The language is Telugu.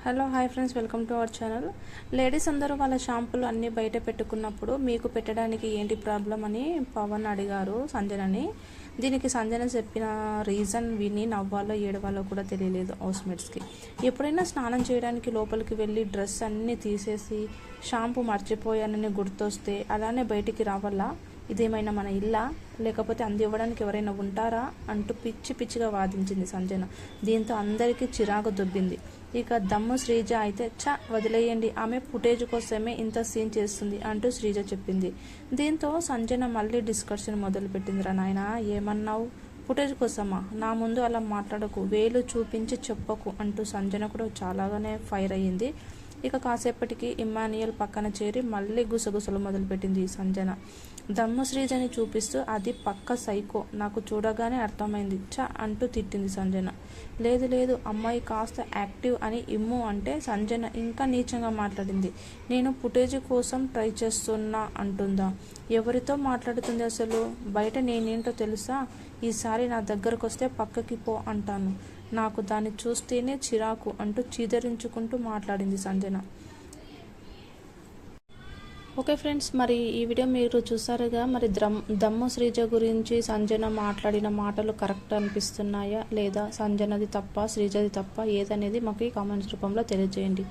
Hello hi friends, welcome to our channel. Ladies అందరూ వాళ్ళ షాంపూలు అన్నీ బయట పెట్టుకున్నప్పుడు మీకు పెట్టడానికి ఏంటి ప్రాబ్లం అని పవన్ అడిగారు సంజనని. దీనికి సంజన చెప్పిన రీజన్ విని నవ్వాలో ఏడవాలో కూడా తెలియలేదు హౌస్మేట్స్కి. ఎప్పుడైనా స్నానం చేయడానికి లోపలికి వెళ్ళి డ్రెస్ అన్నీ తీసేసి షాంపూ మర్చిపోయానని గుర్తొస్తే అలానే బయటికి రావాలా? ఇదేమైనా మన ఇల్లా, లేకపోతే అందివ్వడానికి ఎవరైనా ఉంటారా అంటూ పిచ్చి పిచ్చిగా వాదించింది సంజన. దీంతో అందరికీ చిరాకు దుబ్బింది. ఇక దమ్ము శ్రీజ అయితే వదిలేయండి, ఆమె ఫుటేజ్ కోసమే ఇంత సీన్ చేస్తుంది అంటూ శ్రీజ చెప్పింది. దీంతో సంజన మళ్ళీ డిస్కషన్ మొదలుపెట్టిందిరా నాయనా, ఏమన్నావు? ఫుటేజ్ కోసమా? నా ముందు అలా మాట్లాడకు, వేలు చూపించి చెప్పకు అంటూ సంజన కూడా చాలాగానే ఫైర్ అయ్యింది. ఇక కాసేపటికి ఇమ్మాన్యుయల్ పక్కన చేరి మళ్ళీ గుసగుసలు మొదలుపెట్టింది సంజన. దమ్ము శ్రీజని చూపిస్తూ అది పక్క సైకో, నాకు చూడగానే అర్థమైంది అంటూ తిట్టింది సంజన. లేదు లేదు, అమ్మాయి కాస్త యాక్టివ్ అని ఇమ్ము అంటే సంజన ఇంకా నీచంగా మాట్లాడింది. నేను ఫుటేజ్ కోసం ట్రై చేస్తున్నా అంటుందా? ఎవరితో మాట్లాడుతుంది అసలు? బయట నేనేంటో తెలుసా? ఈసారి నా దగ్గరకు వస్తే పక్కకి పో అంటాను, నాకు దాన్ని చూస్తేనే చిరాకు అంటూ చీదరించుకుంటూ మాట్లాడింది సంజన. ఓకే ఫ్రెండ్స్, మరి ఈ వీడియో మీరు చూసారుగా. మరి దమ్ము శ్రీజ గురించి సంజన మాట్లాడిన మాటలు కరెక్ట్ అనిపిస్తున్నాయా లేదా? సంజనది తప్ప శ్రీజది తప్ప ఏదనేది మాకు ఈ కామెంట్స్ రూపంలో తెలియజేయండి.